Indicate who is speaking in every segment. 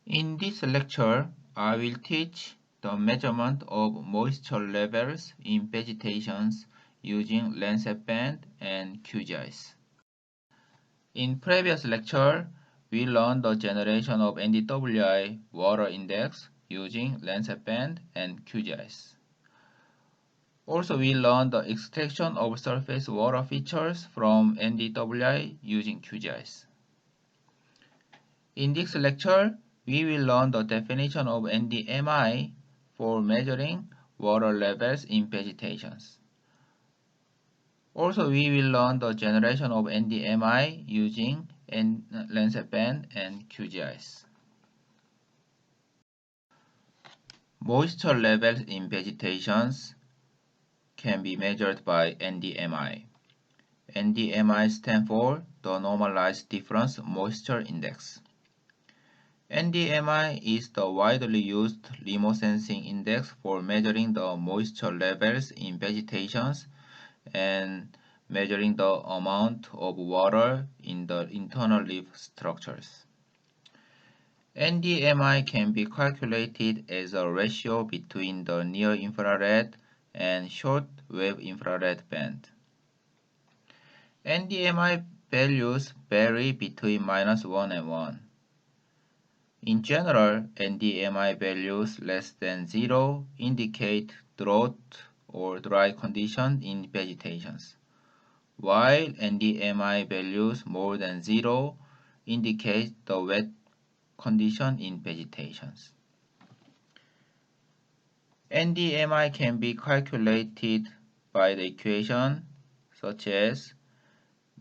Speaker 1: In this lecture, I will teach the measurement of moisture levels in vegetation using Landsat band and QGIS. In previous lecture, we learned the generation of NDWI water index using Landsat band and QGIS. Also, we learned the extraction of surface water features from NDWI using QGIS. In this lecture, we will learn the definition of NDMI for measuring water levels in vegetation. Also, we will learn the generation of NDMI using Landsat band and QGIS. Moisture levels in vegetation can be measured by NDMI. NDMI stands for the Normalized Difference Moisture Index. NDMI is the widely used remote sensing index for measuring the moisture levels in vegetation and measuring the amount of water in the internal leaf structures. NDMI can be calculated as a ratio between the near-infrared and short-wave infrared band. NDMI values vary between -1 and 1. In general, NDMI values less than 0 indicate drought or dry condition in vegetation, while NDMI values more than 0 indicate the wet condition in vegetation. NDMI can be calculated by the equation such as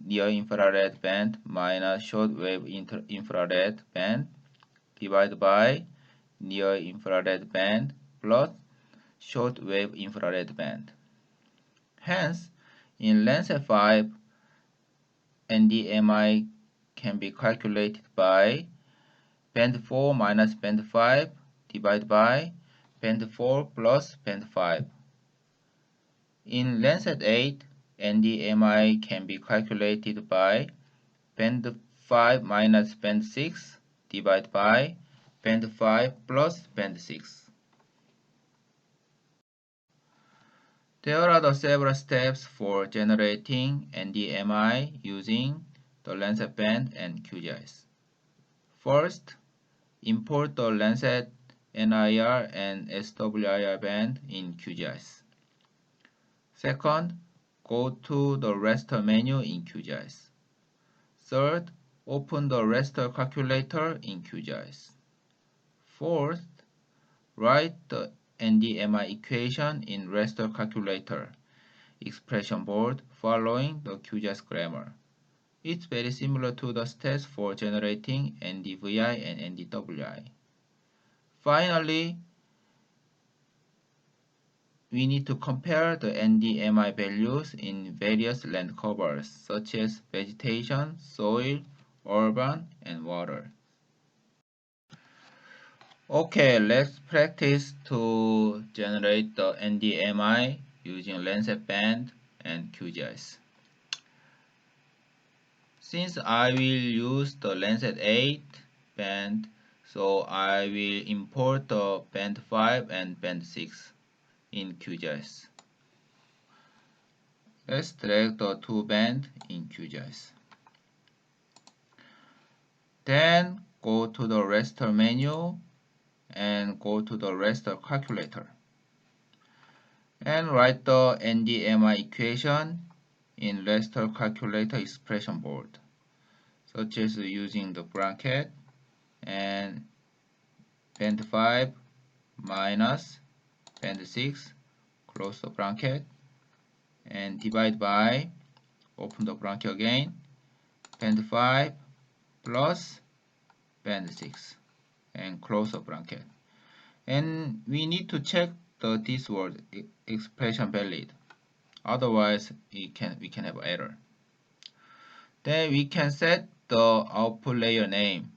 Speaker 1: near-infrared band minus short-wave infrared band divided by near-infrared band plus short-wave infrared band. Hence, in Landsat 5, NDMI can be calculated by band 4 minus band 5 divided by band 4 plus band 5. In Landsat 8, NDMI can be calculated by band 5 minus band 6 divided by band 5 plus band 6. There are the several steps for generating NDMI using the Landsat band and QGIS. First, import the Landsat NIR and SWIR band in QGIS. Second, go to the raster menu in QGIS. Third, open the raster calculator in QGIS. Fourth, write the NDMI equation in raster calculator expression board following the QGIS grammar. It's very similar to the steps for generating NDVI and NDWI. Finally, we need to compare the NDMI values in various land covers such as vegetation, soil, urban, and water. Okay, let's practice to generate the NDMI using Landsat band and QGIS. Since I will use the Landsat 8 band, so I will import the band 5 and band 6 in QGIS. Let's drag the two bands in QGIS. Then go to the raster menu and go to the raster calculator and write the NDMI equation in raster calculator expression board, such as using the bracket and band 5 minus band 6, close the bracket, and divide by, open the bracket again, band 5 plus band 6, and close the bracket. And we need to check this word expression valid, otherwise we can have error. Then we can set the output layer name.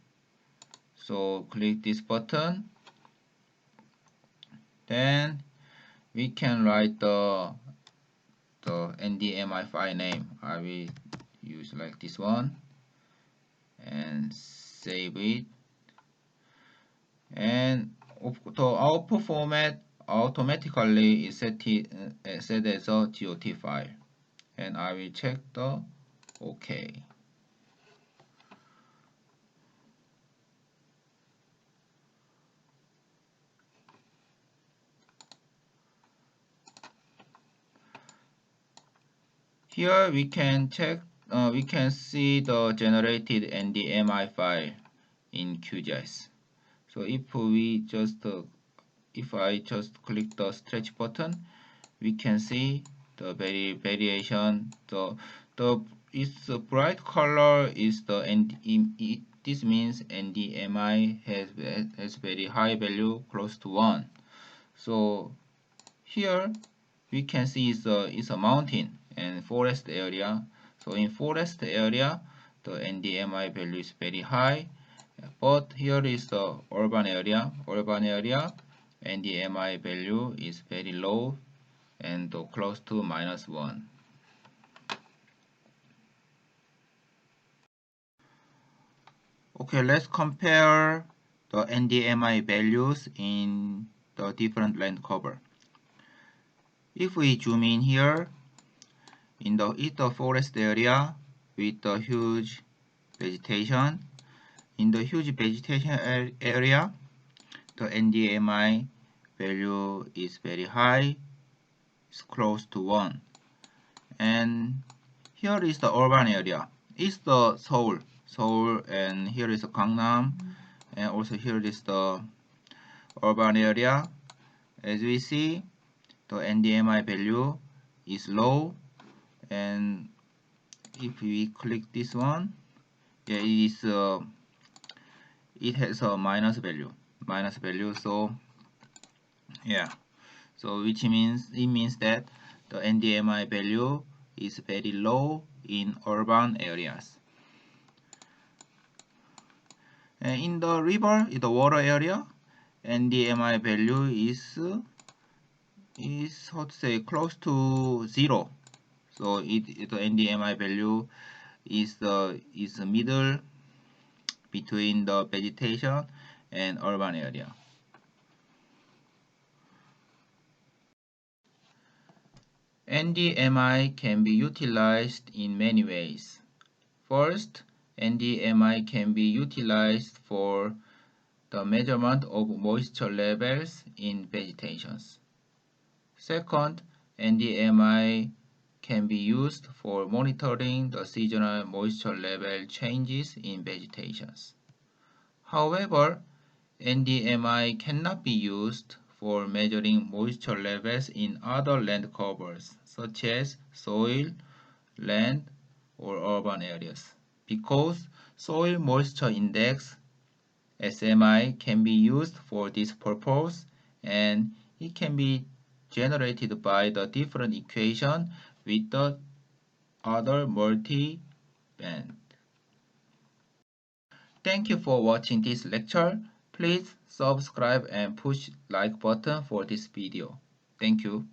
Speaker 1: So click this button. Then we can write the NDMI file name. I will use like this one and save it. and the output format automatically is set as a GOT file, and I will check the OK. Here we can we can see the generated NDMI file in QGIS. So if I just click the stretch button, we can see the variation. Its bright color is the this means NDMI has very high value, close to 1. So here we can see it's a mountain and forest area. So in forest area, the NDMI value is very high. But here is the urban area. Urban area, NDMI value is very low and close to -1. Okay, let's compare the NDMI values in the different land cover. If we zoom in here, in the forest area with the huge vegetation, in the huge vegetation area, the NDMI value is very high, it's close to 1. And here is the urban area. It's the Seoul, and here is the Gangnam, and also here is the urban area. As we see, the NDMI value is low, and if we click this one, yeah, it has a minus value. So yeah, so which means that the NDMI value is very low in urban areas. And in the river, in the water area, NDMI value is how to say, close to 0. So the NDMI value is the middle between the vegetation and urban area. NDMI can be utilized in many ways. First, NDMI can be utilized for the measurement of moisture levels in vegetations. Second, NDMI can be used for monitoring the seasonal moisture level changes in vegetations. However, NDMI cannot be used for measuring moisture levels in other land covers, such as soil, land, or urban areas, because soil moisture index SMI can be used for this purpose, and it can be generated by the different equation with the other multi-band. Thank you for watching this lecture. Please subscribe and push like button for this video. Thank you.